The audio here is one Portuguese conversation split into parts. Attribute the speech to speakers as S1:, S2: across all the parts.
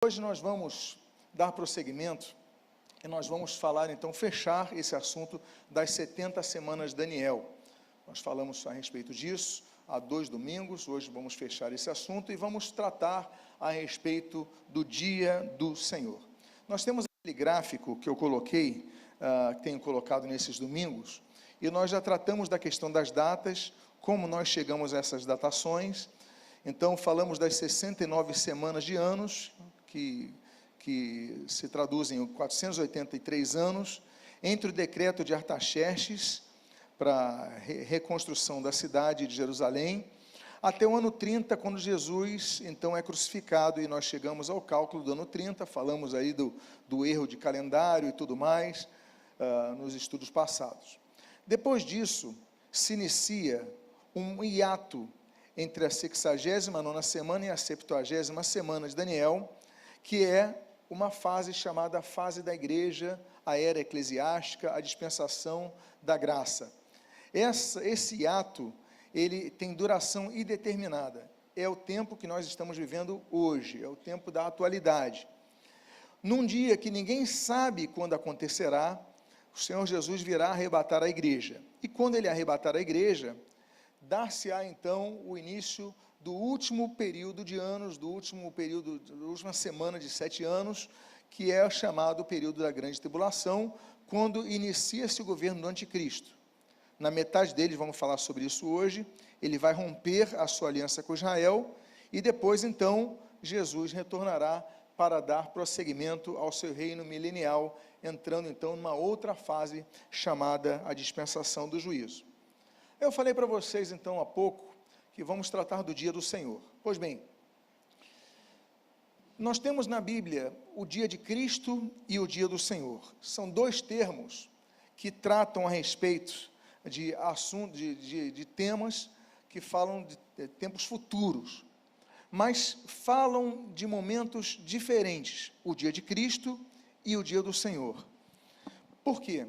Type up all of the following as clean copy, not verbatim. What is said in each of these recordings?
S1: Hoje nós vamos dar prosseguimento e nós vamos falar, então, fechar esse assunto das 70 semanas de Daniel. Nós falamos a respeito disso há 2 domingos, hoje vamos fechar esse assunto e vamos tratar a respeito do dia do Senhor. Nós temos aquele gráfico que eu coloquei, tenho colocado nesses domingos, e nós já tratamos da questão das datas, como nós chegamos a essas datações. Então, falamos das 69 semanas de anos, que se traduzem em 483 anos, entre o decreto de Artaxerxes, para a reconstrução da cidade de Jerusalém, até o ano 30, quando Jesus, então, é crucificado, e nós chegamos ao cálculo do ano 30, falamos aí do erro de calendário e tudo mais, nos estudos passados. Depois disso, se inicia um hiato entre a 69ª semana e a 70ª semana de Daniel, que é uma fase chamada fase da igreja, a era eclesiástica, a dispensação da graça. Esse hiato, ele tem duração indeterminada, é o tempo que nós estamos vivendo hoje, é o tempo da atualidade. Num dia que ninguém sabe quando acontecerá, o Senhor Jesus virá arrebatar a igreja, e quando ele arrebatar a igreja, dar-se-á então o início do último período de anos, da última semana de 7 anos, que é chamado período da grande tribulação, quando inicia-se o governo do anticristo. Na metade dele, vamos falar sobre isso hoje, ele vai romper a sua aliança com Israel, e depois então, Jesus retornará para dar prosseguimento ao seu reino milenial, entrando então numa outra fase, chamada a dispensação do juízo. Eu falei para vocês então há pouco, que vamos tratar do dia do Senhor. Pois bem, nós temos na Bíblia o dia de Cristo e o dia do Senhor. São 2 termos que tratam a respeito de assuntos, de temas que falam de tempos futuros, mas falam de momentos diferentes, o dia de Cristo e o dia do Senhor. Por quê?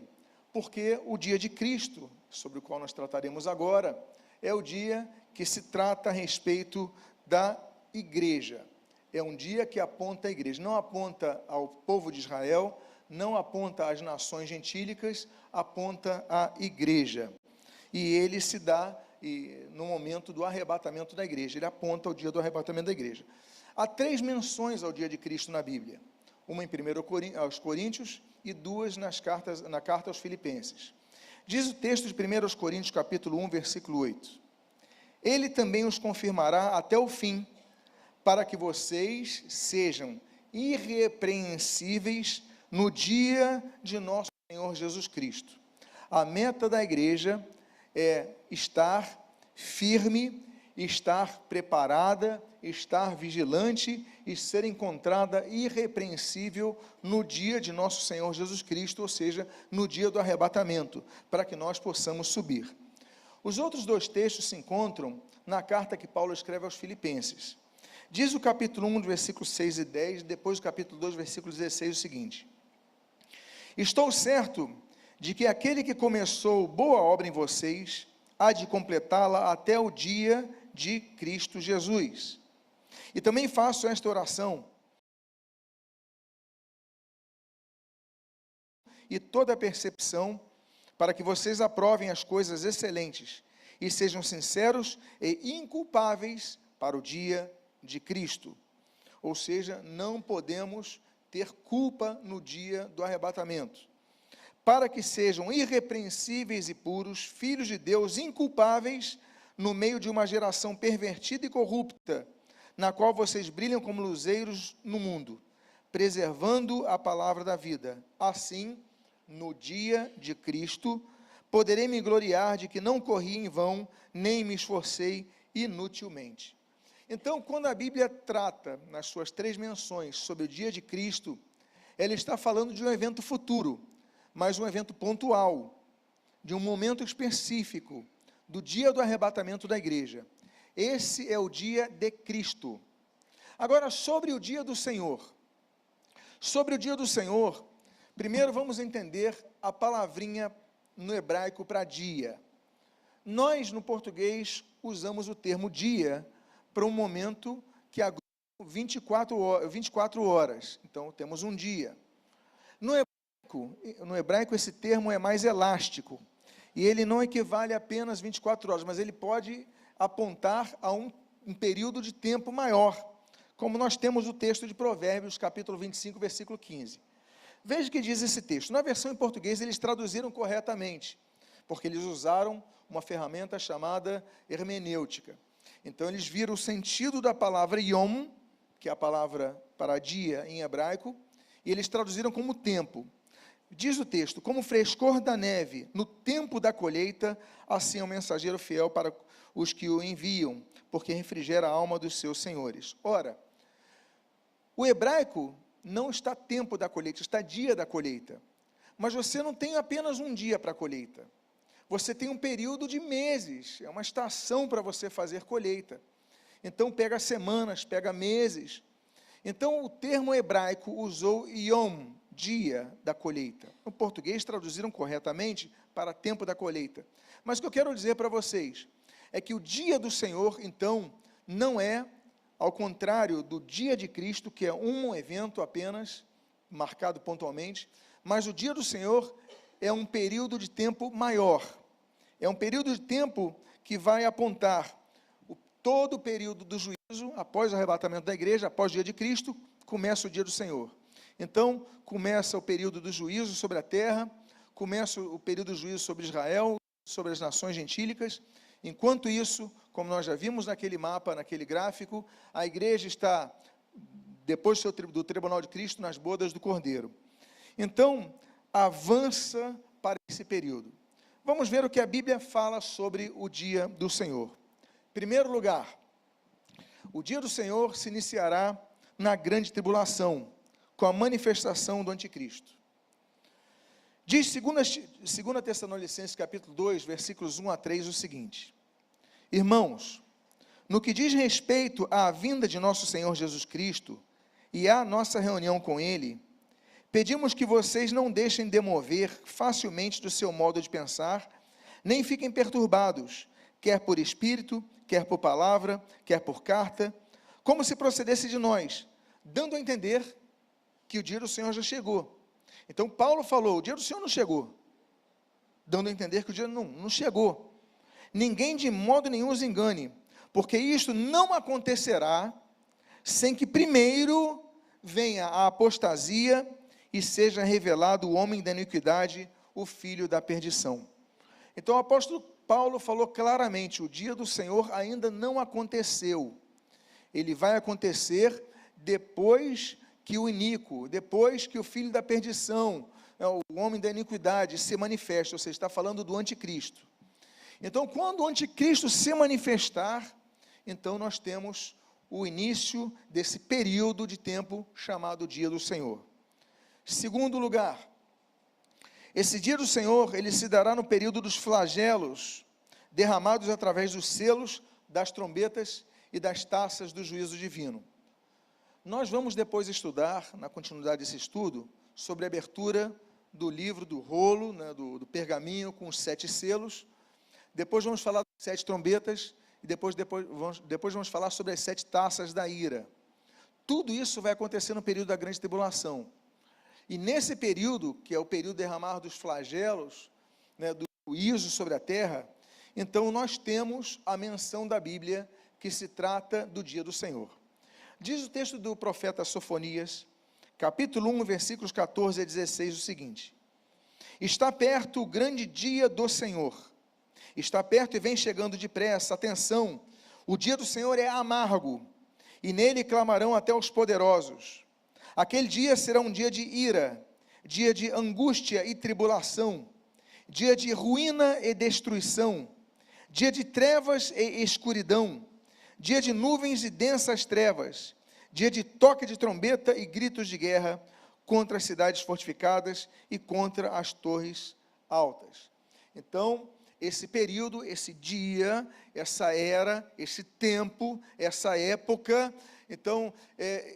S1: Porque o dia de Cristo, sobre o qual nós trataremos agora, é o dia que se trata a respeito da igreja. É um dia que aponta a igreja, não aponta ao povo de Israel, não aponta às nações gentílicas, aponta à igreja. E ele se dá no momento do arrebatamento da igreja, ele aponta ao dia do arrebatamento da igreja. Há 3 menções ao dia de Cristo na Bíblia, uma em 1 aos Coríntios e 2 na carta aos Filipenses. Diz o texto de 1 Coríntios, capítulo 1, versículo 8. Ele também os confirmará até o fim, para que vocês sejam irrepreensíveis no dia de nosso Senhor Jesus Cristo. A meta da igreja é estar firme, estar preparada, estar vigilante e ser encontrada irrepreensível no dia de nosso Senhor Jesus Cristo, ou seja, no dia do arrebatamento, para que nós possamos subir. Os outros 2 textos se encontram na carta que Paulo escreve aos Filipenses. Diz o capítulo 1, versículos 6 e 10, depois o capítulo 2, versículo 16, o seguinte: estou certo de que aquele que começou boa obra em vocês, há de completá-la até o dia de Cristo Jesus. E também faço esta oração, e toda a percepção, para que vocês aprovem as coisas excelentes, e sejam sinceros e inculpáveis para o dia de Cristo. Ou seja, não podemos ter culpa no dia do arrebatamento. Para que sejam irrepreensíveis e puros, filhos de Deus inculpáveis, no meio de uma geração pervertida e corrupta, na qual vocês brilham como luzeiros no mundo, preservando a palavra da vida. Assim, no dia de Cristo, poderei me gloriar de que não corri em vão, nem me esforcei inutilmente. Então, quando a Bíblia trata, nas suas 3 menções, sobre o dia de Cristo, ela está falando de um evento futuro, mas um evento pontual, de um momento específico, do dia do arrebatamento da igreja. Esse é o dia de Cristo. Agora, sobre o dia do Senhor. Sobre o dia do Senhor, primeiro vamos entender a palavrinha no hebraico para dia. Nós, no português, usamos o termo dia para um momento que agrupa 24 horas, então temos um dia. No hebraico esse termo é mais elástico, e ele não equivale a apenas 24 horas, mas ele pode apontar a um período de tempo maior, como nós temos o texto de Provérbios, capítulo 25, versículo 15. Veja o que diz esse texto. Na versão em português, eles traduziram corretamente, porque eles usaram uma ferramenta chamada hermenêutica. Então, eles viram o sentido da palavra yom, que é a palavra para dia em hebraico, e eles traduziram como tempo. Diz o texto: como frescor da neve no tempo da colheita, assim é o mensageiro fiel para os que o enviam, porque refrigera a alma dos seus senhores. Ora, o hebraico não está tempo da colheita, está dia da colheita. Mas você não tem apenas um dia para a colheita. Você tem um período de meses, é uma estação para você fazer colheita. Então, pega semanas, pega meses. Então, o termo hebraico usou yom, dia da colheita. No português, traduziram corretamente para tempo da colheita. Mas o que eu quero dizer para vocês é que o dia do Senhor, então, não é, ao contrário do dia de Cristo, que é um evento apenas, marcado pontualmente, mas o dia do Senhor é um período de tempo maior. É um período de tempo que vai apontar todo o período do juízo, após o arrebatamento da igreja, após o dia de Cristo, começa o dia do Senhor. Então, começa o período do juízo sobre a terra, começa o período do juízo sobre Israel, sobre as nações gentílicas. Enquanto isso, como nós já vimos naquele mapa, naquele gráfico, a igreja está, depois do tribunal de Cristo, nas bodas do Cordeiro. Então, avança para esse período. Vamos ver o que a Bíblia fala sobre o dia do Senhor. Em primeiro lugar, o dia do Senhor se iniciará na grande tribulação, com a manifestação do anticristo. Diz 2 Tessalonicenses capítulo 2, versículos 1 a 3, o seguinte: irmãos, no que diz respeito à vinda de nosso Senhor Jesus Cristo e à nossa reunião com Ele, pedimos que vocês não deixem demover facilmente do seu modo de pensar, nem fiquem perturbados, quer por espírito, quer por palavra, quer por carta, como se procedesse de nós, dando a entender que o dia do Senhor já chegou. Então, Paulo falou, o dia do Senhor não chegou, dando a entender que o dia não chegou. Ninguém de modo nenhum os engane, porque isto não acontecerá sem que primeiro venha a apostasia e seja revelado o homem da iniquidade, o filho da perdição. Então, o apóstolo Paulo falou claramente, o dia do Senhor ainda não aconteceu. Ele vai acontecer depois que o iníquo, depois que o filho da perdição, o homem da iniquidade se manifesta, ou seja, está falando do anticristo. Então, quando o anticristo se manifestar, então nós temos o início desse período de tempo chamado dia do Senhor. Segundo lugar, esse dia do Senhor, ele se dará no período dos flagelos, derramados através dos selos, das trombetas e das taças do juízo divino. Nós vamos depois estudar, na continuidade desse estudo, sobre a abertura do livro, do rolo, né, do pergaminho com os 7 selos. Depois vamos falar das 7 trombetas, e depois vamos falar sobre as 7 taças da ira. Tudo isso vai acontecer no período da grande tribulação. E nesse período, que é o período de derramar dos flagelos, né, do juízo sobre a terra, então nós temos a menção da Bíblia que se trata do dia do Senhor. Diz o texto do profeta Sofonias, capítulo 1, versículos 14 a 16, o seguinte: está perto o grande dia do Senhor, está perto e vem chegando depressa, atenção, o dia do Senhor é amargo, e nele clamarão até os poderosos. Aquele dia será um dia de ira, dia de angústia e tribulação, dia de ruína e destruição, dia de trevas e escuridão, dia de nuvens e densas trevas, dia de toque de trombeta e gritos de guerra contra as cidades fortificadas e contra as torres altas. Então, esse período, esse dia, essa era, esse tempo, essa época, então,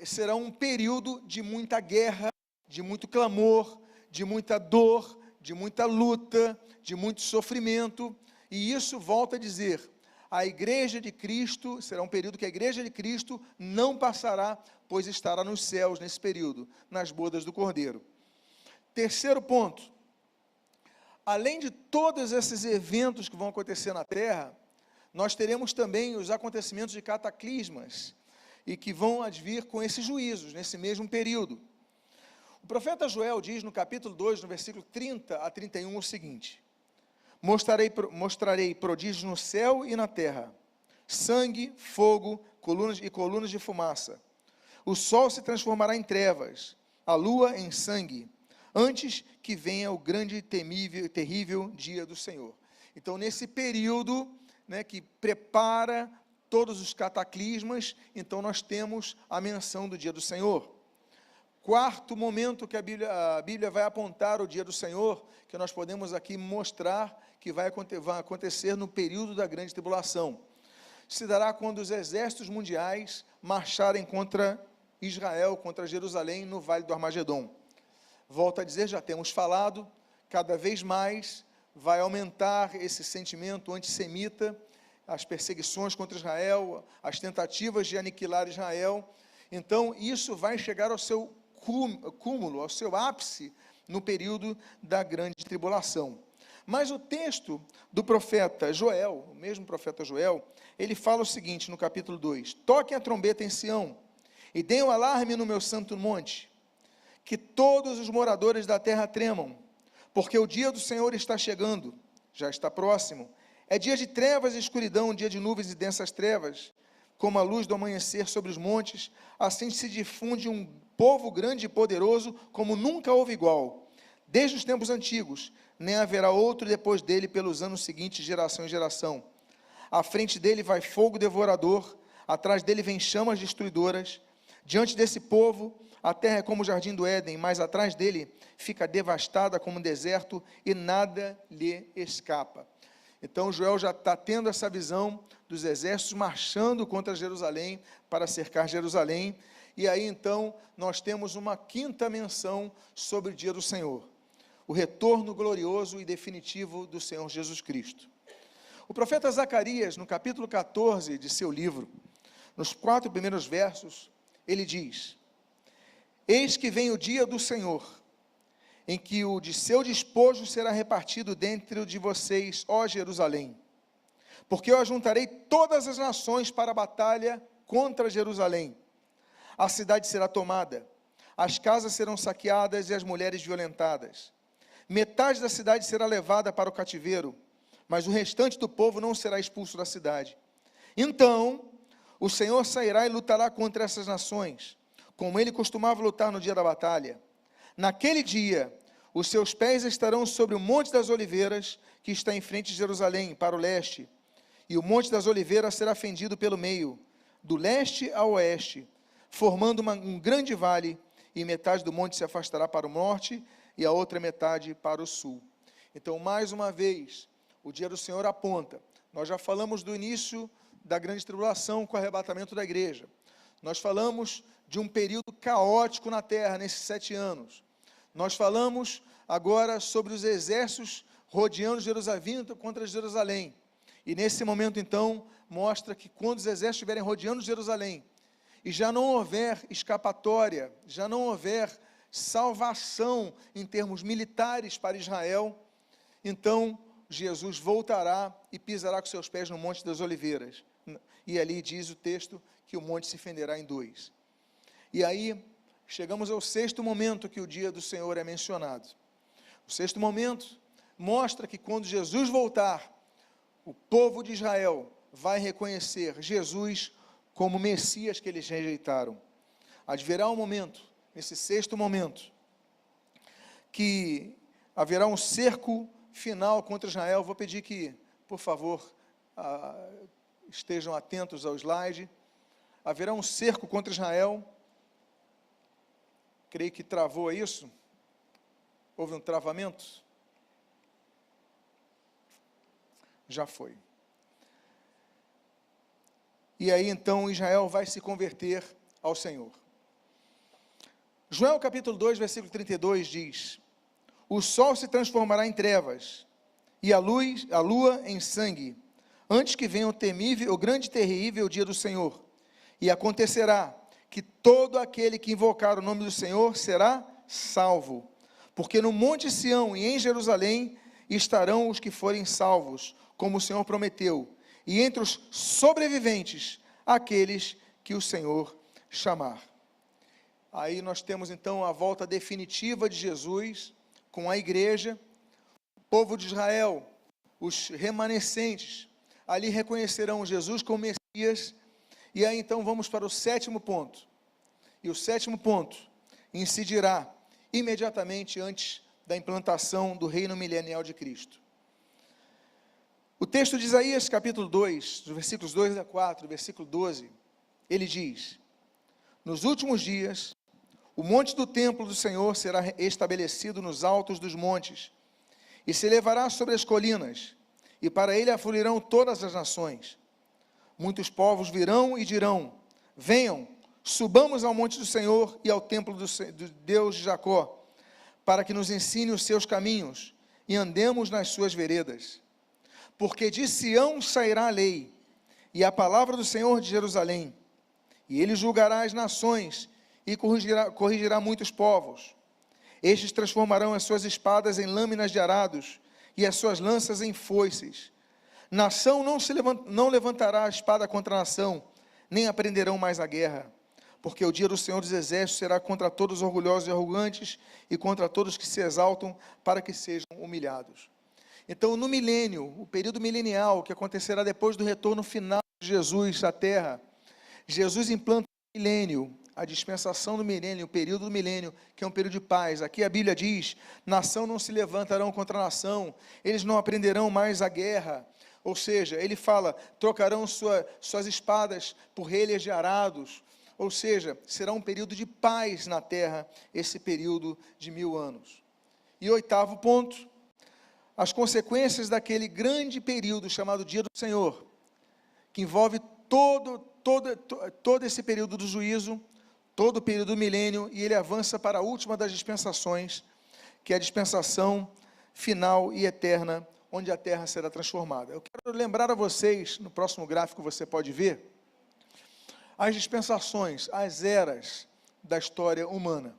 S1: será um período de muita guerra, de muito clamor, de muita dor, de muita luta, de muito sofrimento, e isso, volta a dizer, a igreja de Cristo, será um período que a igreja de Cristo não passará, pois estará nos céus nesse período, nas bodas do Cordeiro. Terceiro ponto, além de todos esses eventos que vão acontecer na terra, nós teremos também os acontecimentos de cataclismas, e que vão advir com esses juízos, nesse mesmo período. O profeta Joel diz no capítulo 2, no versículo 30 a 31, o seguinte: mostrarei prodígios no céu e na terra, sangue, fogo, colunas de fumaça. O sol se transformará em trevas, a lua em sangue, antes que venha o grande e terrível dia do Senhor. Então, nesse período, que prepara todos os cataclismas, então nós temos a menção do dia do Senhor. Quarto momento que a Bíblia vai apontar o dia do Senhor, que nós podemos aqui mostrar que vai acontecer no período da grande tribulação. Se dará quando os exércitos mundiais marcharem contra Israel, contra Jerusalém, no Vale do Armagedom. Volto a dizer, já temos falado, cada vez mais vai aumentar esse sentimento antissemita, as perseguições contra Israel, as tentativas de aniquilar Israel. Então, isso vai chegar ao seu cúmulo, ao seu ápice, no período da grande tribulação. Mas o texto do profeta Joel, o mesmo profeta Joel, ele fala o seguinte no capítulo 2: toquem a trombeta em Sião, e deem o alarme no meu santo monte, que todos os moradores da terra tremam, porque o dia do Senhor está chegando, já está próximo. É dia de trevas e escuridão, dia de nuvens e densas trevas, como a luz do amanhecer sobre os montes, assim se difunde um povo grande e poderoso, como nunca houve igual, desde os tempos antigos, nem haverá outro depois dele pelos anos seguintes, geração em geração. À frente dele vai fogo devorador, atrás dele vem chamas destruidoras. Diante desse povo, a terra é como o jardim do Éden, mas atrás dele fica devastada como um deserto e nada lhe escapa. Então Joel já está tendo essa visão dos exércitos marchando contra Jerusalém, para cercar Jerusalém, e aí então nós temos uma quinta menção sobre o dia do Senhor, o retorno glorioso e definitivo do Senhor Jesus Cristo. O profeta Zacarias, no capítulo 14 de seu livro, nos 4 primeiros versos, ele diz: eis que vem o dia do Senhor, em que o de seu despojo será repartido dentro de vocês, ó Jerusalém, porque eu ajuntarei todas as nações para a batalha contra Jerusalém. A cidade será tomada, as casas serão saqueadas e as mulheres violentadas. Metade da cidade será levada para o cativeiro, mas o restante do povo não será expulso da cidade. Então, o Senhor sairá e lutará contra essas nações, como ele costumava lutar no dia da batalha. Naquele dia, os seus pés estarão sobre o Monte das Oliveiras, que está em frente de Jerusalém, para o leste, e o Monte das Oliveiras será fendido pelo meio, do leste ao oeste, formando um grande vale, e metade do monte se afastará para o norte, e a outra metade para o sul. Então, mais uma vez, o dia do Senhor aponta. Nós já falamos do início da grande tribulação com o arrebatamento da igreja. Nós falamos de um período caótico na terra, nesses 7 anos. Nós falamos agora sobre os exércitos rodeando Jerusalém, contra Jerusalém. E nesse momento, então, mostra que quando os exércitos estiverem rodeando Jerusalém, e já não houver escapatória, já não houver salvação em termos militares para Israel, então Jesus voltará e pisará com seus pés no Monte das Oliveiras. E ali diz o texto que o monte se fenderá em 2. E aí, chegamos ao 6º momento que o dia do Senhor é mencionado. O 6º momento mostra que quando Jesus voltar, o povo de Israel vai reconhecer Jesus como Messias que eles rejeitaram. Haverá um momento, nesse 6º momento, que haverá um cerco final contra Israel. Vou pedir que, por favor, estejam atentos ao slide. Haverá um cerco contra Israel. Creio que travou isso. Houve um travamento? Já foi. E aí então Israel vai se converter ao Senhor. Joel capítulo 2, versículo 32 diz: o sol se transformará em trevas, e a lua em sangue, antes que venha o grande e terrível dia do Senhor. E acontecerá que todo aquele que invocar o nome do Senhor será salvo. Porque no monte Sião e em Jerusalém estarão os que forem salvos, como o Senhor prometeu, e entre os sobreviventes, aqueles que o Senhor chamar. Aí nós temos então a volta definitiva de Jesus com a igreja, o povo de Israel, os remanescentes, ali reconhecerão Jesus como Messias. E aí então vamos para o sétimo ponto. E o sétimo ponto incidirá imediatamente antes da implantação do reino milenial de Cristo. O texto de Isaías, capítulo 2, dos versículos 2 a 4, versículo 12, ele diz: nos últimos dias, o monte do templo do Senhor será estabelecido nos altos dos montes, e se elevará sobre as colinas, e para ele afluirão todas as nações. Muitos povos virão e dirão: venham, subamos ao monte do Senhor e ao templo do Deus de Jacó, para que nos ensine os seus caminhos, e andemos nas suas veredas. Porque de Sião sairá a lei, e a palavra do Senhor de Jerusalém, e ele julgará as nações, e corrigirá muitos povos. Estes transformarão as suas espadas em lâminas de arados, e as suas lanças em foices. Nação não levantará a espada contra a nação, nem aprenderão mais a guerra. Porque o dia do Senhor dos Exércitos será contra todos os orgulhosos e arrogantes, e contra todos que se exaltam, para que sejam humilhados. Então, no milênio, o período milenial, que acontecerá depois do retorno final de Jesus à terra, Jesus implanta o milênio, a dispensação do milênio, o período do milênio, que é um período de paz. Aqui a Bíblia diz: nação não se levantarão contra nação, eles não aprenderão mais a guerra. Ou seja, ele fala: trocarão suas espadas por relhas de arados. Ou seja, será um período de paz na terra, esse período de 1000 anos. E oitavo ponto, as consequências daquele grande período chamado Dia do Senhor, que envolve todo esse período do juízo, todo o período do milênio, e ele avança para a última das dispensações, que é a dispensação final e eterna, onde a terra será transformada. Eu quero lembrar a vocês, no próximo gráfico você pode ver, as dispensações, as eras da história humana.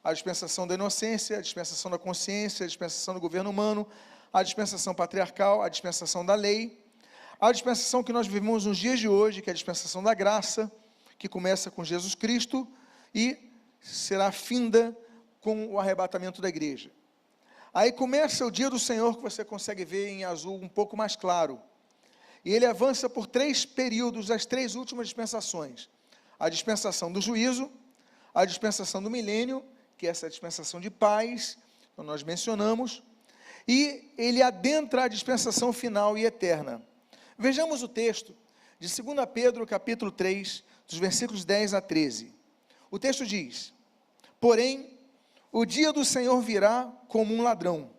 S1: A dispensação da inocência, a dispensação da consciência, a dispensação do governo humano, a dispensação patriarcal, a dispensação da lei, a dispensação que nós vivemos nos dias de hoje, que é a dispensação da graça, que começa com Jesus Cristo e será finda com o arrebatamento da igreja. Aí começa o dia do Senhor, que você consegue ver em azul um pouco mais claro. E ele avança por 3 períodos, as 3 últimas dispensações. A dispensação do juízo, a dispensação do milênio, que é essa dispensação de paz, que nós mencionamos, e ele adentra a dispensação final e eterna. Vejamos o texto de 2 Pedro, capítulo 3, dos versículos 10 a 13. O texto diz: porém, o dia do Senhor virá como um ladrão.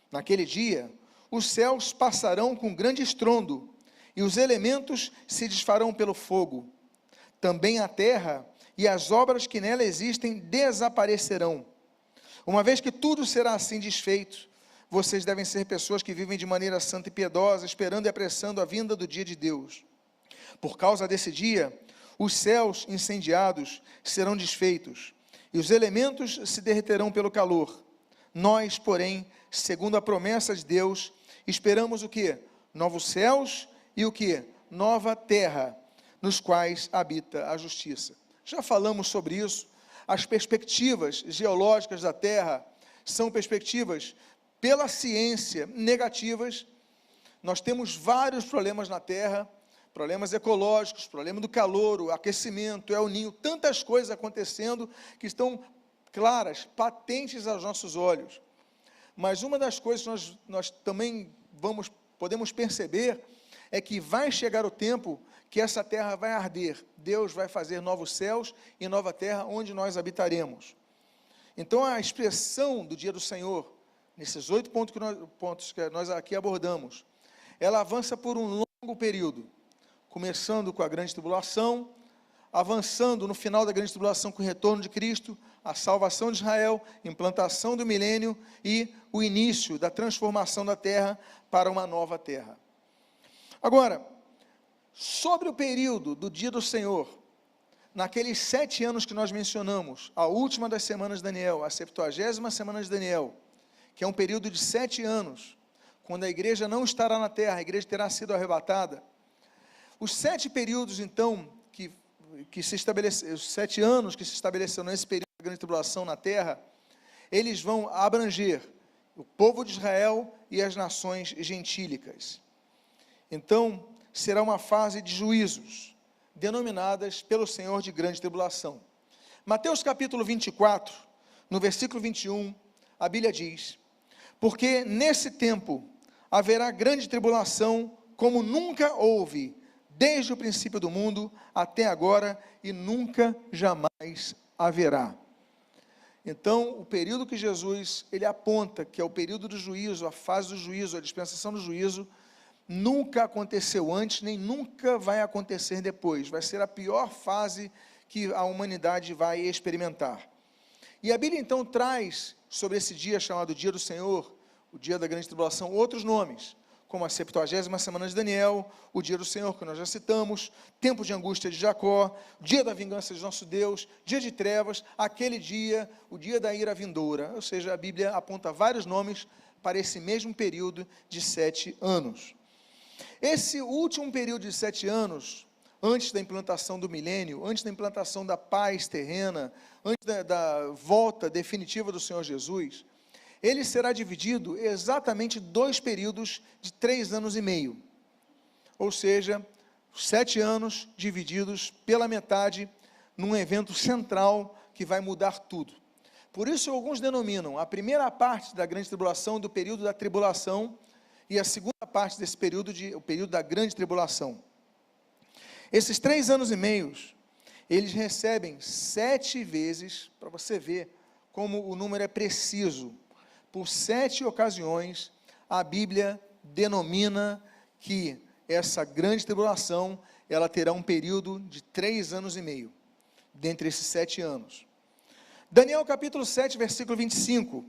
S1: Naquele dia, os céus passarão com grande estrondo, e os elementos se desfarão pelo fogo. Também a terra e as obras que nela existem desaparecerão. Uma vez que tudo será assim desfeito, vocês devem ser pessoas que vivem de maneira santa e piedosa, esperando e apressando a vinda do dia de Deus. Por causa desse dia, os céus incendiados serão desfeitos, e os elementos se derreterão pelo calor. Nós, porém, segundo a promessa de Deus, esperamos o quê? Novos céus e o quê? Nova terra, nos quais habita a justiça. Já falamos sobre isso. As perspectivas geológicas da terra são perspectivas, pela ciência, negativas. Nós temos vários problemas na terra, problemas ecológicos, problema do calor, o aquecimento, El Ninho, tantas coisas acontecendo que estão claras, patentes aos nossos olhos. Mas uma das coisas que nós também podemos perceber é que vai chegar o tempo que essa terra vai arder. Deus vai fazer novos céus e nova terra onde nós habitaremos. Então a expressão do dia do Senhor, nesses 8 pontos que nós aqui abordamos, ela avança por um longo período, começando com a grande tribulação, avançando no final da grande tribulação com o retorno de Cristo, a salvação de Israel, implantação do milênio e o início da transformação da terra para uma nova terra. Agora, sobre o período do dia do Senhor, naqueles 7 anos que nós mencionamos, a última das semanas de Daniel, a 70ª semana de Daniel, que é um período de 7 anos, quando a igreja não estará na terra, a igreja terá sido arrebatada. Os 7 períodos, então, que se estabeleceu, os 7 anos que se estabeleceram nesse período da grande tribulação na terra, eles vão abranger o povo de Israel e as nações gentílicas. Então, será uma fase de juízos, denominadas pelo Senhor de grande tribulação. Mateus capítulo 24, no versículo 21, a Bíblia diz: porque nesse tempo haverá grande tribulação, como nunca houve, desde o princípio do mundo até agora, e nunca jamais haverá. Então, o período que Jesus, ele aponta, que é o período do juízo, a fase do juízo, a dispensação do juízo, nunca aconteceu antes, nem nunca vai acontecer depois. Vai ser a pior fase que a humanidade vai experimentar. E a Bíblia, então, traz sobre esse dia chamado Dia do Senhor, o dia da grande tribulação, outros nomes, como a 70ª semana de Daniel, o dia do Senhor, que nós já citamos, tempo de angústia de Jacó, dia da vingança de nosso Deus, dia de trevas, aquele dia, o dia da ira vindoura. Ou seja, a Bíblia aponta vários nomes para esse mesmo período de 7 anos. Esse último período de 7 anos, antes da implantação do milênio, antes da implantação da paz terrena, antes da volta definitiva do Senhor Jesus, ele será dividido exatamente 2 períodos de 3 anos e meio. Ou seja, 7 anos divididos pela metade, num evento central que vai mudar tudo. Por isso, alguns denominam a primeira parte da grande tribulação do período da tribulação, e a segunda parte desse período, o período da grande tribulação. Esses 3 anos e meio, eles recebem 7 vezes, para você ver como o número é preciso, por 7 ocasiões, a Bíblia denomina que essa grande tribulação, ela terá um período de 3 anos e meio, dentre esses 7 anos. Daniel capítulo 7, versículo 25,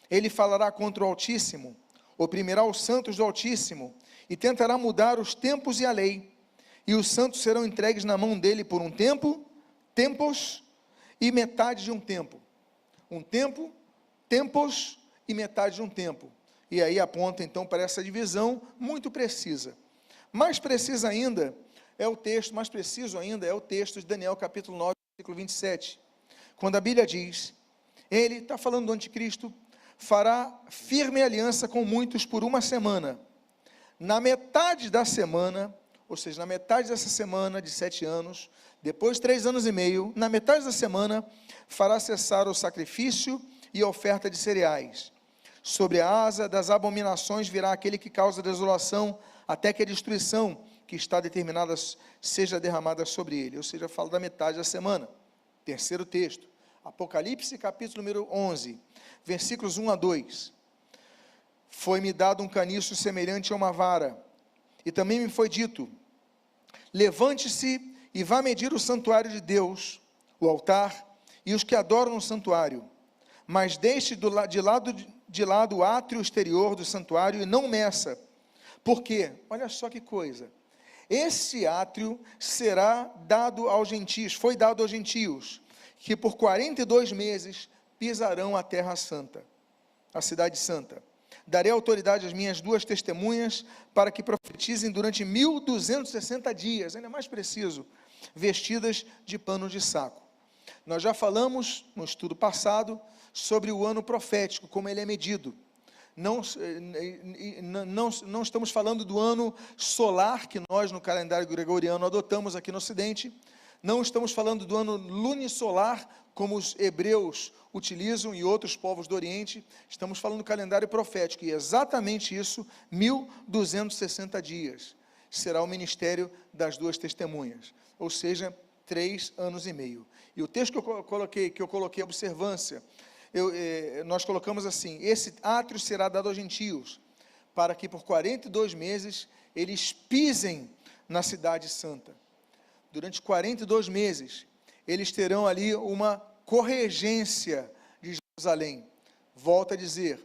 S1: ele falará contra o Altíssimo, oprimirá os santos do Altíssimo, e tentará mudar os tempos e a lei, e os santos serão entregues na mão dele por um tempo, tempos e metade de um tempo. Um tempo, tempos e metade de um tempo. E aí aponta então para essa divisão muito precisa. Mais preciso ainda é o texto de Daniel capítulo 9, versículo 27, quando a Bíblia diz, ele está falando do anticristo, fará firme aliança com muitos por 1 semana. Na metade da semana, ou seja, na metade dessa semana de 7 anos, depois de 3 anos e meio, na metade da semana, fará cessar o sacrifício e a oferta de cereais. Sobre a asa das abominações virá aquele que causa desolação, até que a destruição que está determinada seja derramada sobre ele. Ou seja, fala da metade da semana. Terceiro texto, Apocalipse capítulo número 11, versículos 1 a 2. Foi-me dado um caniço semelhante a uma vara, e também me foi dito, levante-se e vá medir o santuário de Deus, o altar, e os que adoram no santuário, mas deixe de lado o átrio exterior do santuário e não meça, porque, olha só que coisa, esse átrio será dado aos gentios, foi dado aos gentios, que por 42 meses pisarão a terra santa, a cidade santa. Darei autoridade às minhas 2 testemunhas, para que profetizem durante 1260 dias, ainda mais preciso, vestidas de pano de saco. Nós já falamos, no estudo passado, sobre o ano profético, como ele é medido. Não estamos falando do ano solar, que nós no calendário gregoriano adotamos aqui no Ocidente, não estamos falando do ano lunisolar, como os hebreus utilizam e outros povos do Oriente, estamos falando do calendário profético, e exatamente isso, 1260 dias, será o ministério das 2 testemunhas, ou seja, 3 anos e meio. E o texto que eu coloquei observância, nós colocamos assim, esse átrio será dado aos gentios, para que por 42 meses eles pisem na cidade santa. Durante 42 meses, eles terão ali uma corregência de Jerusalém. Volto a dizer,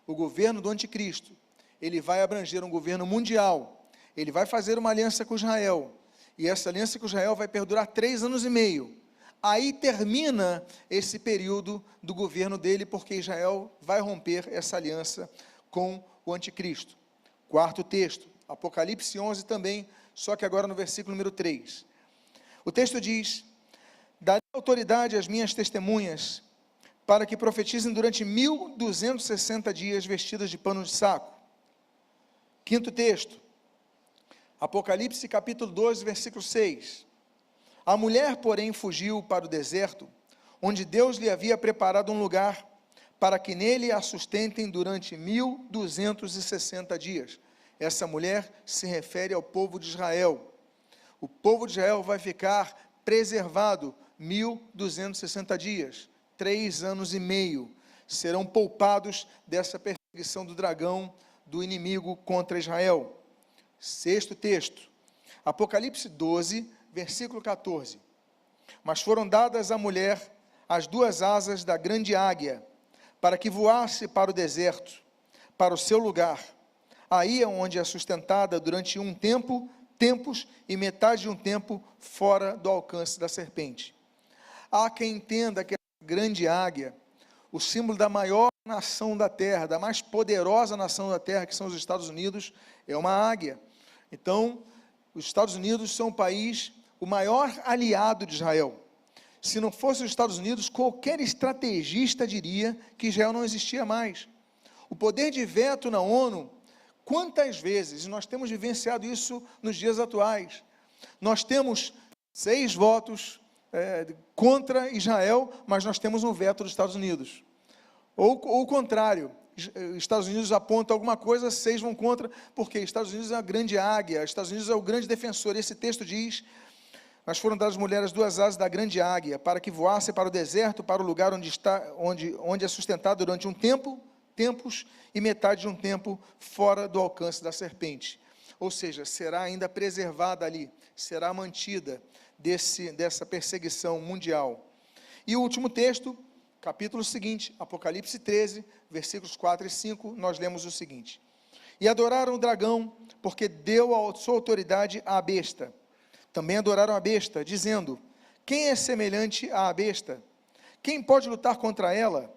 S1: o governo do anticristo, ele vai abranger um governo mundial, ele vai fazer uma aliança com Israel, e essa aliança com Israel vai perdurar 3 anos e meio. Aí termina esse período do governo dele, porque Israel vai romper essa aliança com o anticristo. Quarto texto, Apocalipse 11 também, só que agora no versículo número 3. O texto diz: darei autoridade às minhas testemunhas, para que profetizem durante 1260 dias vestidas de pano de saco. Quinto texto, Apocalipse capítulo 12, versículo 6. A mulher, porém, fugiu para o deserto, onde Deus lhe havia preparado um lugar, para que nele a sustentem durante 1260 dias. Essa mulher se refere ao povo de Israel. O povo de Israel vai ficar preservado 1260 dias, 3 anos e meio. Serão poupados dessa perseguição do dragão, do inimigo contra Israel. Sexto texto, Apocalipse 12, versículo 14. Mas foram dadas à mulher as 2 asas da grande águia, para que voasse para o deserto, para o seu lugar. Aí é onde é sustentada durante um tempo, tempos e metade de um tempo fora do alcance da serpente. Há quem entenda que a grande águia, o símbolo da maior nação da terra, da mais poderosa nação da terra, que são os Estados Unidos, é uma águia. Então, os Estados Unidos são o maior aliado de Israel. Se não fosse os Estados Unidos, qualquer estrategista diria que Israel não existia mais. O poder de veto na ONU, quantas vezes, e nós temos vivenciado isso nos dias atuais, nós temos 6 votos contra Israel, mas nós temos um veto dos Estados Unidos. Ou o contrário, Estados Unidos aponta alguma coisa, 6 vão contra, porque Estados Unidos é a grande águia, Estados Unidos é o grande defensor. Esse texto diz: mas foram dadas às mulheres as 2 asas da grande águia, para que voasse para o deserto, para o lugar onde é sustentado durante um tempo, tempos e metade de um tempo fora do alcance da serpente. Ou seja, será ainda preservada ali, será mantida dessa perseguição mundial. E o último texto, capítulo seguinte, Apocalipse 13, versículos 4 e 5, nós lemos o seguinte: e adoraram o dragão, porque deu a sua autoridade à besta. Também adoraram a besta, dizendo: quem é semelhante à besta? Quem pode lutar contra ela?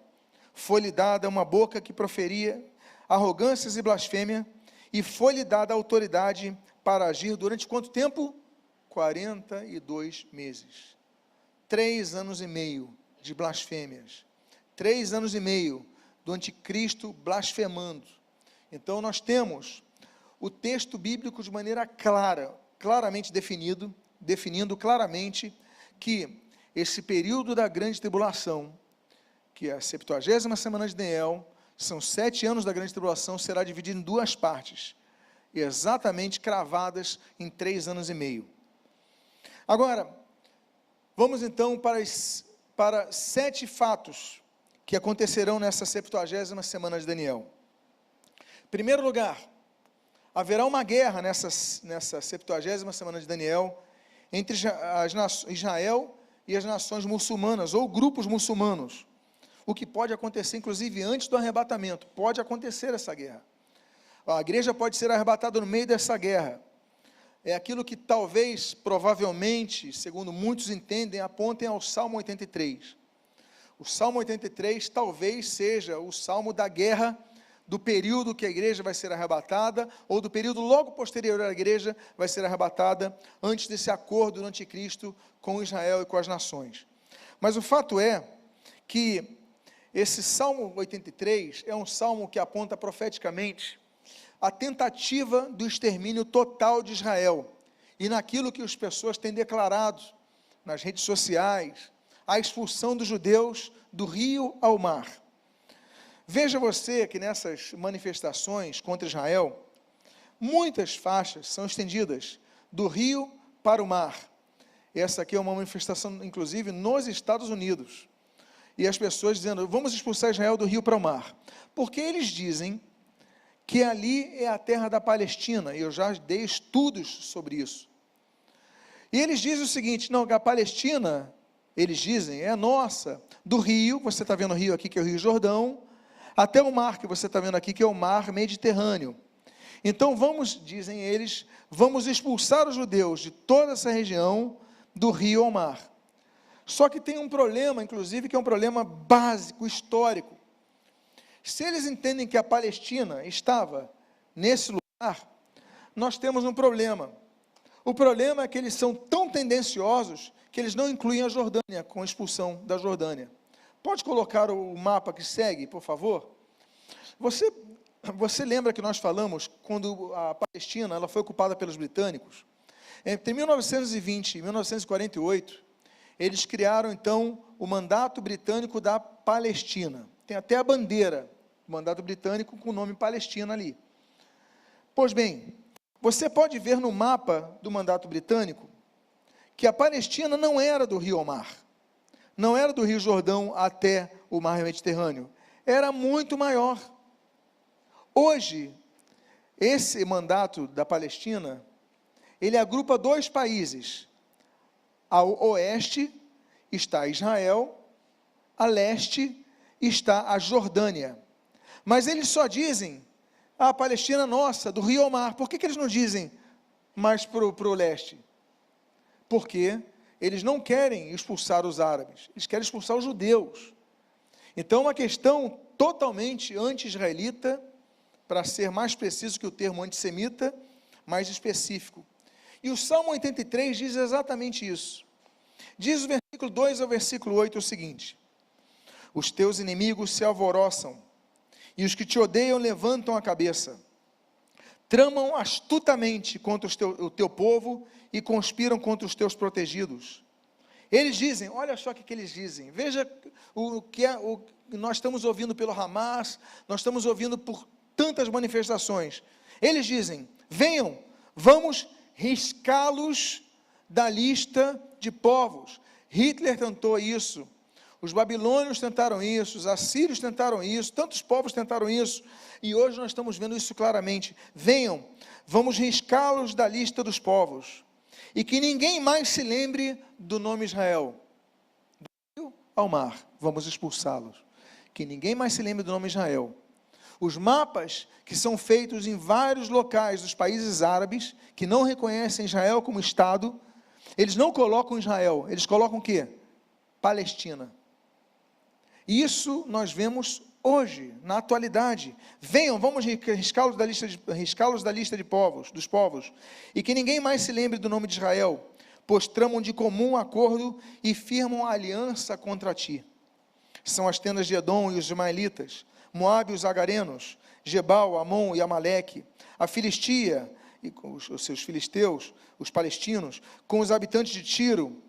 S1: Foi-lhe dada uma boca que proferia arrogâncias e blasfêmia, e foi-lhe dada a autoridade para agir durante quanto tempo? 42 meses. 3 anos e meio de blasfêmias. 3 anos e meio do anticristo blasfemando. Então nós temos o texto bíblico de maneira claramente definindo claramente que esse período da grande tribulação, que é a 70ª semana de Daniel, são 7 anos da grande tribulação, será dividido em 2 partes, exatamente cravadas em 3 anos e meio. Agora, vamos então para 7 fatos que acontecerão nessa 70ª semana de Daniel. Em primeiro lugar, haverá uma guerra nessa 70ª semana de Daniel, entre Israel e as nações muçulmanas, ou grupos muçulmanos, o que pode acontecer, inclusive, antes do arrebatamento. Pode acontecer essa guerra. A igreja pode ser arrebatada no meio dessa guerra. É aquilo que talvez, provavelmente, segundo muitos entendem, apontem ao Salmo 83. O Salmo 83 talvez seja o Salmo da guerra, do período que a igreja vai ser arrebatada, ou do período logo posterior à igreja vai ser arrebatada, antes desse acordo do anticristo com Israel e com as nações. Mas o fato é que esse Salmo 83 é um salmo que aponta profeticamente a tentativa do extermínio total de Israel, e naquilo que as pessoas têm declarado nas redes sociais, a expulsão dos judeus do rio ao mar. Veja você que nessas manifestações contra Israel, muitas faixas são estendidas do rio para o mar. Essa aqui é uma manifestação, inclusive, nos Estados Unidos. E as pessoas dizendo: vamos expulsar Israel do rio para o mar. Porque eles dizem que ali é a terra da Palestina, e eu já dei estudos sobre isso. E eles dizem o seguinte: não, a Palestina, eles dizem, é nossa, do rio, você está vendo o rio aqui, que é o Rio Jordão, até o mar que você está vendo aqui, que é o mar Mediterrâneo. Então vamos, dizem eles, vamos expulsar os judeus de toda essa região, do rio ao mar. Só que tem um problema, inclusive, que é um problema básico, histórico. Se eles entendem que a Palestina estava nesse lugar, nós temos um problema. O problema é que eles são tão tendenciosos que eles não incluem a Jordânia, com a expulsão da Jordânia. Pode colocar o mapa que segue, por favor? Você lembra que nós falamos, quando a Palestina ela foi ocupada pelos britânicos? Entre 1920 e 1948, eles criaram, então, o Mandato Britânico da Palestina. Tem até a bandeira, o Mandato Britânico com o nome Palestina ali. Pois bem, você pode ver no mapa do Mandato Britânico que a Palestina não era do rio ao mar, não era do Rio Jordão até o mar Mediterrâneo, era muito maior. Hoje, esse mandato da Palestina, ele agrupa dois países. Ao oeste está Israel, a leste está a Jordânia. Mas eles só dizem a Palestina nossa, do rio ao mar. Por que eles não dizem mais para o leste? Porque eles não querem expulsar os árabes, eles querem expulsar os judeus. Então, uma questão totalmente anti-israelita, para ser mais preciso que o termo antissemita, mais específico. E o Salmo 83 diz exatamente isso. Diz o versículo 2 ao versículo 8 o seguinte: os teus inimigos se alvoroçam, e os que te odeiam levantam a cabeça, tramam astutamente contra o teu povo, e conspiram contra os teus protegidos. Eles dizem, olha só o que eles dizem, veja o que nós estamos ouvindo pelo Hamas, nós estamos ouvindo por tantas manifestações. Eles dizem, venham, vamos riscá-los da lista de povos. Hitler tentou isso, os babilônios tentaram isso, os assírios tentaram isso, tantos povos tentaram isso, e hoje nós estamos vendo isso claramente. Venham, vamos riscá-los da lista dos povos, e que ninguém mais se lembre do nome Israel. Do rio ao mar, vamos expulsá-los. Que ninguém mais se lembre do nome Israel. Os mapas que são feitos em vários locais dos países árabes, que não reconhecem Israel como Estado, eles não colocam Israel, eles colocam o quê? Palestina. Isso nós vemos hoje, na atualidade. Venham, vamos riscá-los da lista de povos, dos povos, e que ninguém mais se lembre do nome de Israel, pois tramam de comum acordo e firmam a aliança contra ti. São as tendas de Edom e os ismaelitas, Moabe e os agarenos, Gebal, Amon e Amaleque, a Filistia, e com os seus filisteus, os palestinos, com os habitantes de Tiro,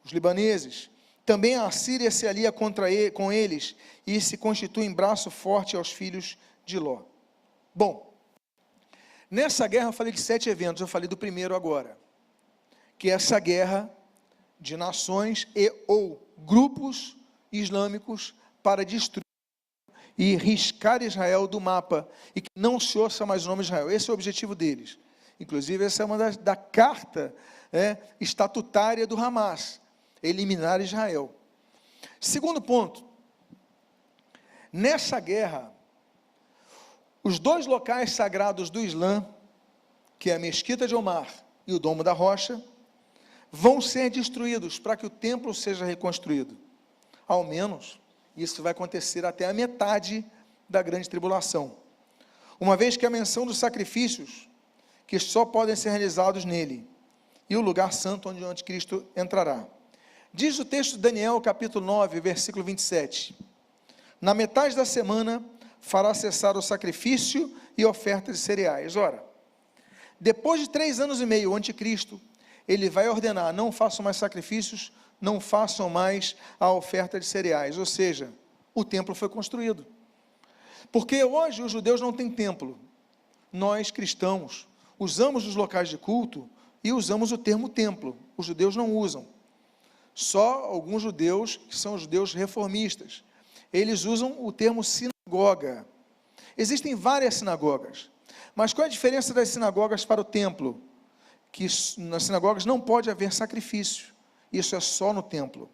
S1: os libaneses. Também a Assíria se alia com eles, e se constitui em braço forte aos filhos de Ló. Bom, nessa guerra eu falei de 7 eventos, eu falei do primeiro agora, que é essa guerra de nações e ou grupos islâmicos para destruir e riscar Israel do mapa, e que não se ouça mais o nome de Israel. Esse é o objetivo deles. Inclusive, essa é uma da carta estatutária do Hamas, eliminar Israel. Segundo ponto, nessa guerra, os dois locais sagrados do Islã, que é a Mesquita de Omar e o Domo da Rocha, vão ser destruídos para que o templo seja reconstruído. Ao menos, isso vai acontecer até a metade da grande tribulação. Uma vez que a menção dos sacrifícios, que só podem ser realizados nele, e o lugar santo onde o anticristo entrará. Diz o texto de Daniel, capítulo 9, versículo 27. Na metade da semana, fará cessar o sacrifício e oferta de cereais. Ora, depois de 3 anos e meio, o anticristo, ele vai ordenar, não façam mais sacrifícios, não façam mais a oferta de cereais. Ou seja, o templo foi construído. Porque hoje os judeus não têm templo. Nós, cristãos, usamos os locais de culto e usamos o termo templo. Os judeus não usam. Só alguns judeus, que são os judeus reformistas, eles usam o termo sinagoga. Existem várias sinagogas, mas qual é a diferença das sinagogas para o templo? Que nas sinagogas não pode haver sacrifício, isso é só no templo.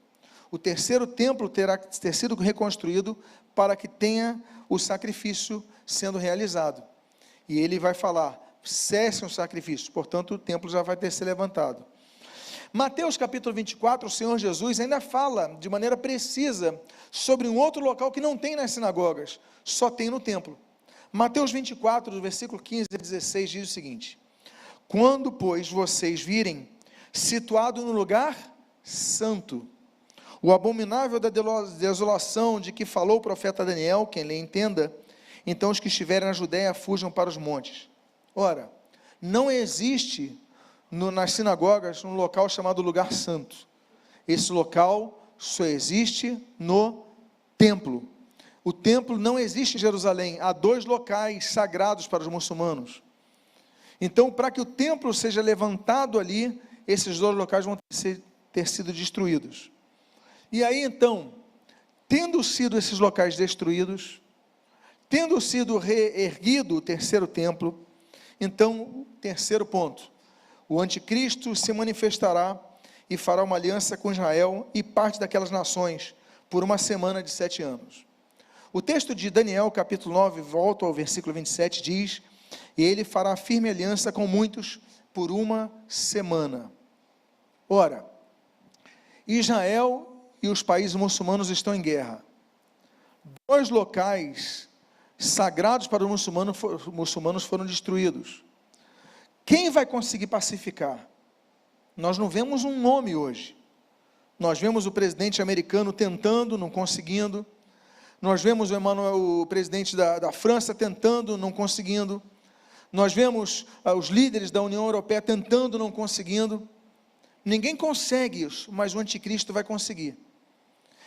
S1: O terceiro templo terá que ter sido reconstruído para que tenha o sacrifício sendo realizado. E ele vai falar, cessem os sacrifícios. Portanto, o templo já vai ter sido levantado. Mateus capítulo 24, o Senhor Jesus ainda fala de maneira precisa sobre um outro local que não tem nas sinagogas, só tem no templo. Mateus 24, do versículo 15 a 16, diz o seguinte: quando, pois, vocês virem situado no lugar santo o abominável da desolação de que falou o profeta Daniel, quem lhe entenda, então os que estiverem na Judéia fujam para os montes. Ora, não existe nas sinagogas um local chamado lugar santo. Esse local só existe no templo. O templo não existe em Jerusalém. Há 2 locais sagrados para os muçulmanos. Então, para que o templo seja levantado ali, esses 2 locais vão ter sido destruídos. E aí então, tendo sido esses locais destruídos, tendo sido reerguido o 3º templo, então, o 3º ponto, o anticristo se manifestará e fará uma aliança com Israel e parte daquelas nações, por uma semana de 7 anos. O texto de Daniel, capítulo 9, volta ao versículo 27, diz: e ele fará firme aliança com muitos por uma semana. Ora, Israel e os países muçulmanos estão em guerra. 2 locais sagrados para os muçulmanos foram destruídos. Quem vai conseguir pacificar? Nós não vemos um nome hoje. Nós vemos o presidente americano tentando, não conseguindo. Nós vemos o presidente da França tentando, não conseguindo. Nós vemos os líderes da União Europeia tentando, não conseguindo. Ninguém consegue isso, mas o anticristo vai conseguir.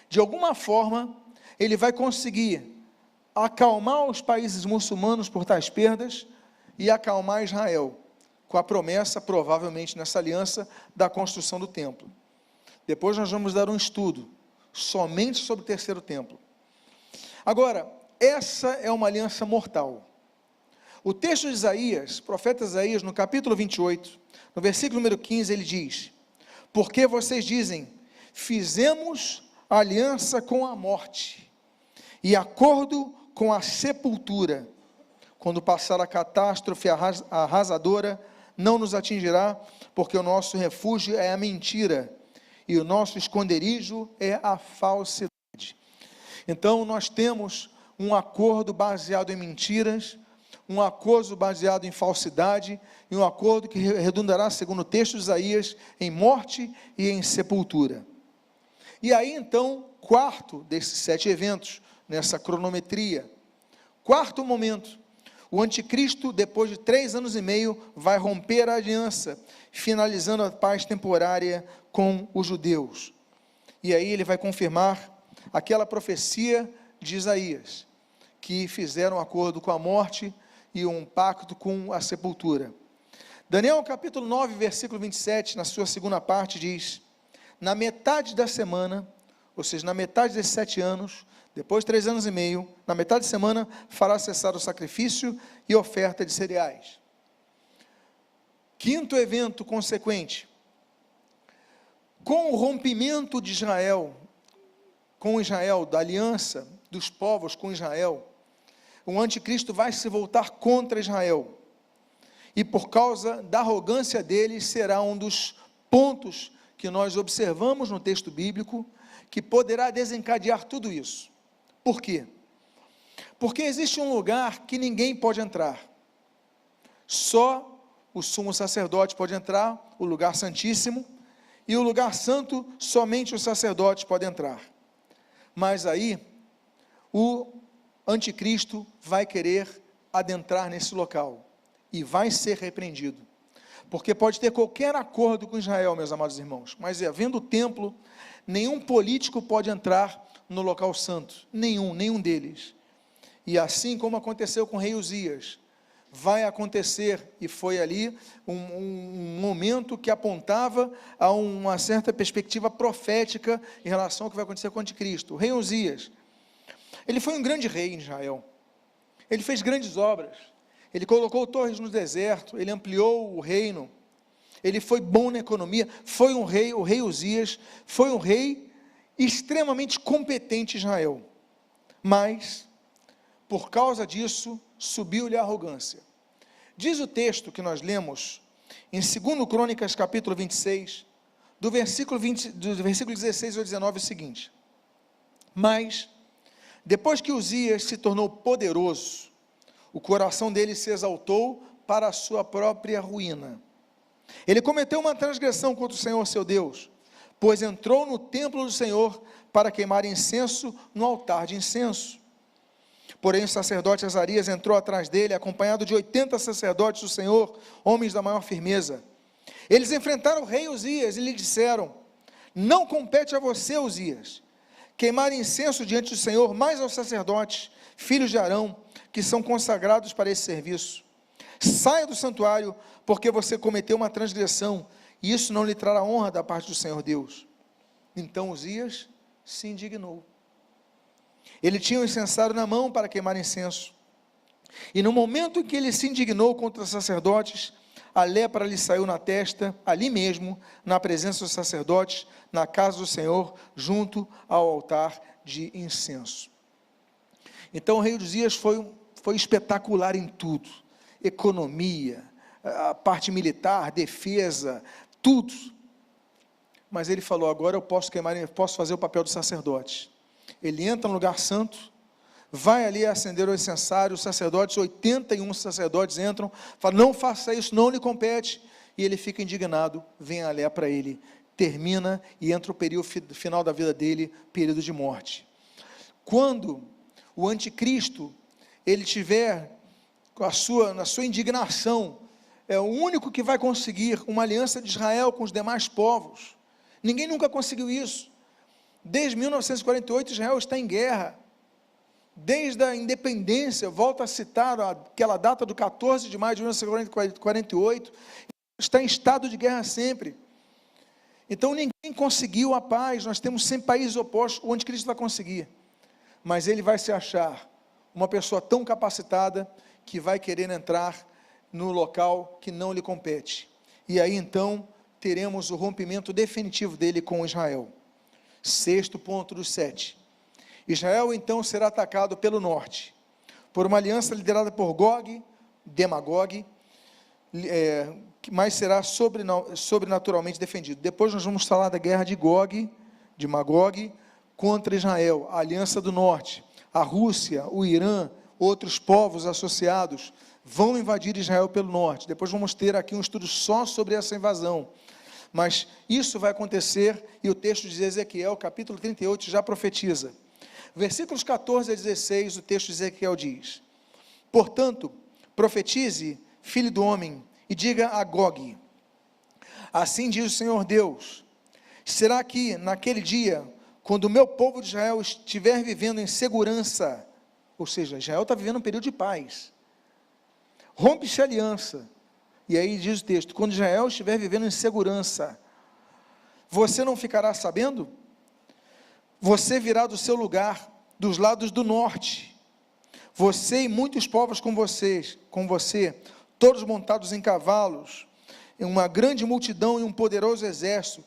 S1: De alguma forma, ele vai conseguir acalmar os países muçulmanos por tais perdas e acalmar Israel, com a promessa, provavelmente nessa aliança, da construção do templo. Depois nós vamos dar um estudo somente sobre o 3º templo. Agora, essa é uma aliança mortal. O texto de Isaías, profeta Isaías, no capítulo 28, no versículo número 15, ele diz: porque vocês dizem, fizemos aliança com a morte, e acordo com a sepultura, quando passar a catástrofe arrasadora, não nos atingirá, porque o nosso refúgio é a mentira, e o nosso esconderijo é a falsidade. Então, nós temos um acordo baseado em mentiras, um acordo baseado em falsidade, e um acordo que redundará, segundo o texto de Isaías, em morte e em sepultura. E aí, então, 4º desses 7 eventos, nessa cronometria, 4º momento, o anticristo, depois de 3 anos e meio, vai romper a aliança, finalizando a paz temporária com os judeus. E aí ele vai confirmar aquela profecia de Isaías, que fizeram um acordo com a morte e um pacto com a sepultura. Daniel capítulo 9, versículo 27, na sua segunda parte, diz: na metade da semana, ou seja, na metade desses 7 anos, depois de 3 anos e meio, na metade da semana, fará cessar o sacrifício e oferta de cereais. 5º evento consequente: com o rompimento de Israel, com Israel, da aliança dos povos com Israel, o anticristo vai se voltar contra Israel, e por causa da arrogância dele, será um dos pontos que nós observamos no texto bíblico, que poderá desencadear tudo isso. Por quê? Porque existe um lugar que ninguém pode entrar, só o sumo sacerdote pode entrar, o lugar santíssimo, e o lugar santo, somente os sacerdotes podem entrar. Mas aí, o anticristo vai querer adentrar nesse local, e vai ser repreendido, porque pode ter qualquer acordo com Israel, meus amados irmãos, mas havendo o templo, nenhum político pode entrar no local santo, nenhum deles. E assim como aconteceu com o rei Uzias, vai acontecer, e foi ali um momento que apontava a uma certa perspectiva profética em relação ao que vai acontecer com o anticristo. O rei Uzias, ele foi um grande rei em Israel, ele fez grandes obras, ele colocou torres no deserto, ele ampliou o reino, ele foi bom na economia, foi um rei, o rei Uzias, foi um rei extremamente competente em Israel, mas, por causa disso, subiu-lhe a arrogância, Diz o texto que nós lemos, em 2 Crônicas, capítulo 26, do versículo 16 ao 19, o seguinte: mas, depois que Uzias se tornou poderoso, o coração dele se exaltou para a sua própria ruína. Ele cometeu uma transgressão contra o Senhor seu Deus, pois entrou no templo do Senhor para queimar incenso no altar de incenso. Porém o sacerdote Azarias entrou atrás dele, acompanhado de 80 sacerdotes do Senhor, homens da maior firmeza. Eles enfrentaram o rei Uzias e lhe disseram: não compete a você, Uzias, queimar incenso diante do Senhor, mais aos sacerdotes, filhos de Arão, que são consagrados para esse serviço. Saia do santuário, porque você cometeu uma transgressão, e isso não lhe trará honra da parte do Senhor Deus. Então Uzias se indignou. Ele tinha o incensário na mão para queimar incenso, e no momento em que ele se indignou contra os sacerdotes, a lepra lhe saiu na testa, ali mesmo, na presença dos sacerdotes, na casa do Senhor, junto ao altar de incenso. Então o rei Uzias foi espetacular em tudo: economia, a parte militar, defesa, tudo. Mas ele falou: agora eu posso fazer o papel do sacerdote. Ele entra no lugar santo, vai ali acender o incensário, os sacerdotes, 81 sacerdotes entram, fala: não faça isso, não lhe compete, e ele fica indignado, vem a lepra para ele, termina e entra o período final da vida dele, período de morte. Quando o anticristo, ele tiver na sua indignação, é o único que vai conseguir uma aliança de Israel com os demais povos. Ninguém nunca conseguiu isso. Desde 1948 Israel está em guerra. Desde a independência, volta a citar aquela data do 14 de maio de 1948, está em estado de guerra sempre. Então ninguém conseguiu a paz, nós temos sempre países opostos. O anticristo vai conseguir, mas ele vai se achar uma pessoa tão capacitada que vai querer entrar no local que não lhe compete, e aí então teremos o rompimento definitivo dele com Israel. Sexto ponto dos 7, Israel então será atacado pelo norte, por uma aliança liderada por Gog, Demagog, mas será sobrenaturalmente defendido. Depois nós vamos falar da guerra de Gog, de Magog, contra Israel, a aliança do norte. A Rússia, o Irã, outros povos associados, vão invadir Israel pelo norte. Depois vamos ter aqui um estudo só sobre essa invasão. Mas isso vai acontecer, e o texto de Ezequiel, capítulo 38, já profetiza. Versículos 14 a 16, o texto de Ezequiel diz: portanto, profetize, filho do homem, e diga a Gog: assim diz o Senhor Deus, será que naquele dia, quando o meu povo de Israel estiver vivendo em segurança, ou seja, Israel está vivendo um período de paz, rompe-se a aliança, e aí diz o texto: quando Israel estiver vivendo em segurança, você não ficará sabendo? Você virá do seu lugar, dos lados do norte, você e muitos povos com você, todos montados em cavalos, em uma grande multidão e um poderoso exército.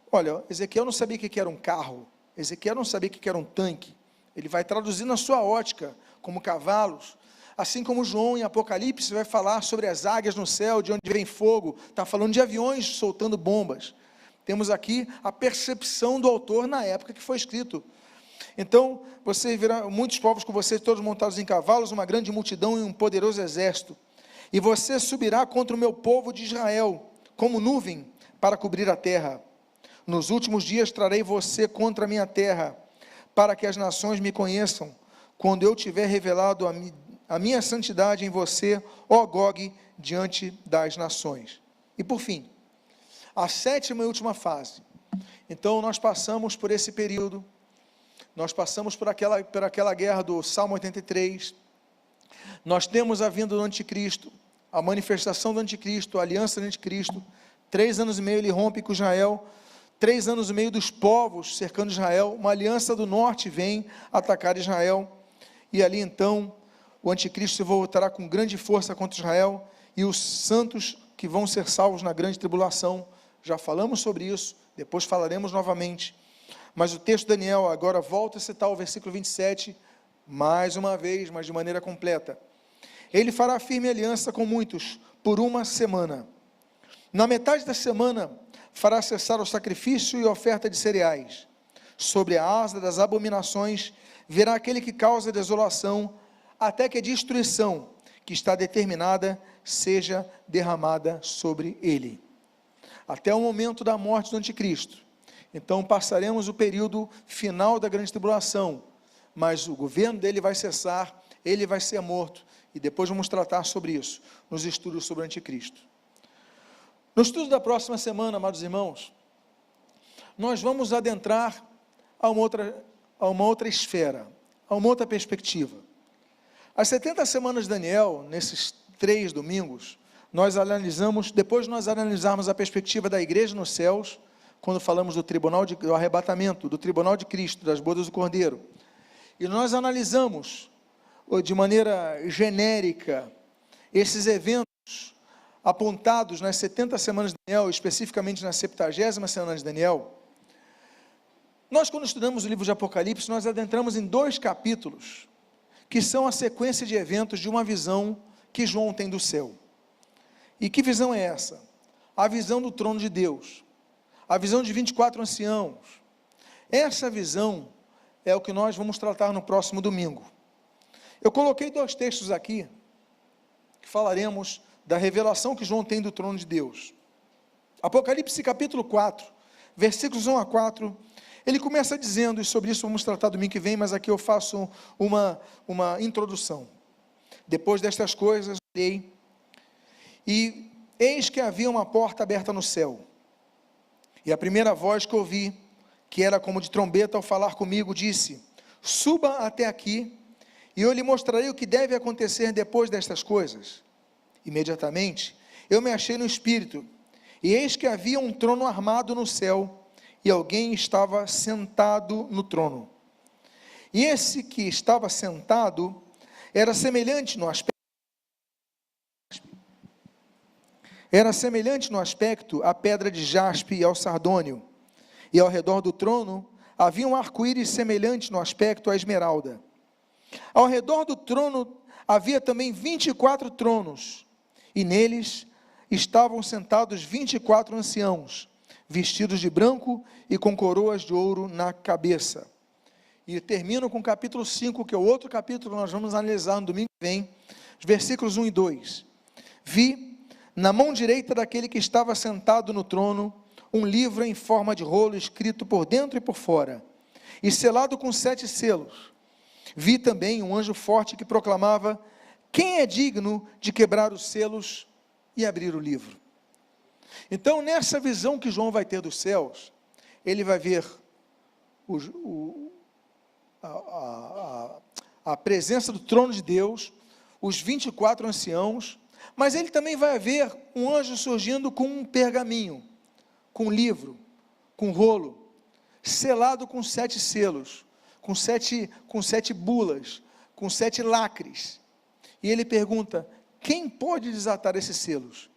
S1: Olha, Ezequiel não sabia o que era um carro, Ezequiel não sabia o que era um tanque. Ele vai traduzir na sua ótica, como cavalos, assim como João em Apocalipse vai falar sobre as águias no céu, de onde vem fogo, está falando de aviões soltando bombas. Temos aqui a percepção do autor na época que foi escrito. Então, você verá muitos povos com você, todos montados em cavalos, uma grande multidão e um poderoso exército. E você subirá contra o meu povo de Israel, como nuvem, para cobrir a terra. Nos últimos dias trarei você contra a minha terra, para que as nações me conheçam, quando eu tiver revelado a minha santidade em você, ó Gog, diante das nações. E por fim, a sétima e última fase. Então nós passamos por esse período, nós passamos por aquela guerra do Salmo 83, nós temos a vinda do anticristo, a manifestação do anticristo, a aliança do anticristo. 3 anos e meio ele rompe com Israel, 3 anos e meio dos povos cercando Israel, uma aliança do norte vem atacar Israel, e ali então o anticristo se voltará com grande força contra Israel, e os santos que vão ser salvos na grande tribulação. Já falamos sobre isso, depois falaremos novamente, mas o texto de Daniel agora volta a citar o versículo 27, mais uma vez, mas de maneira completa. ele fará firme aliança com muitos, por uma semana. Na metade da semana, fará cessar o sacrifício e a oferta de cereais. Sobre a asa das abominações, verá aquele que causa desolação, até que a destruição, que está determinada, seja derramada sobre ele. Até o momento da morte do anticristo. Então passaremos o período final da grande tribulação, mas o governo dele vai cessar, ele vai ser morto, e depois vamos tratar sobre isso, nos estudos sobre o anticristo. No estudo da próxima semana, amados irmãos, nós vamos adentrar a uma outra esfera, a uma outra perspectiva. As 70 semanas de Daniel, nesses 3 domingos, depois nós analisarmos a perspectiva da igreja nos céus, quando falamos do arrebatamento, do tribunal de Cristo, das bodas do Cordeiro, e nós analisamos, de maneira genérica, esses eventos apontados nas 70 semanas de Daniel, especificamente na 70ª semana de Daniel. Nós, quando estudamos o livro de Apocalipse, nós adentramos em 2 capítulos, que são a sequência de eventos de uma visão que João tem do céu. E que visão é essa? A visão do trono de Deus, a visão de 24 anciãos. Essa visão é o que nós vamos tratar no próximo domingo. Eu coloquei 2 textos aqui, que falaremos da revelação que João tem do trono de Deus. Apocalipse capítulo 4, versículos 1 a 4, ele começa dizendo, e sobre isso vamos tratar domingo que vem, mas aqui eu faço uma introdução. Depois destas coisas, olhei, e eis que havia uma porta aberta no céu, e a primeira voz que ouvi, que era como de trombeta ao falar comigo, disse: suba até aqui, e eu lhe mostrarei o que deve acontecer depois destas coisas. Imediatamente, eu me achei no espírito, e eis que havia um trono armado no céu, e alguém estava sentado no trono. E esse que estava sentado, era semelhante no aspecto à pedra de jaspe e ao sardônio, e ao redor do trono, havia um arco-íris semelhante no aspecto à esmeralda. Ao redor do trono, havia também 24 tronos, e neles estavam sentados 24 anciãos, vestidos de branco e com coroas de ouro na cabeça. E termino com o capítulo 5, que é o outro capítulo que nós vamos analisar no domingo que vem, os versículos 1 e 2. Vi, na mão direita daquele que estava sentado no trono, um livro em forma de rolo, escrito por dentro e por fora, e selado com 7 selos. Vi também um anjo forte que proclamava: quem é digno de quebrar os selos e abrir o livro? Então, nessa visão que João vai ter dos céus, ele vai ver a presença do trono de Deus, os 24 anciãos, mas ele também vai ver um anjo surgindo com um pergaminho, com um livro, com um rolo, selado com 7 selos, com sete bulas, com 7 lacres. E ele pergunta: quem pode desatar esses selos?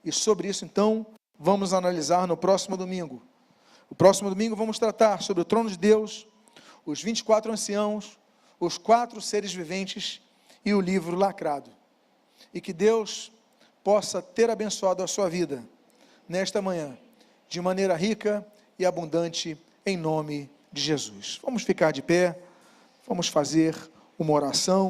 S1: E sobre isso, então, vamos analisar no próximo domingo. No próximo domingo vamos tratar sobre o trono de Deus, os 24 anciãos, os 4 seres viventes e o livro lacrado. E que Deus possa ter abençoado a sua vida nesta manhã, de maneira rica e abundante, em nome de Jesus. Vamos ficar de pé, vamos fazer uma oração.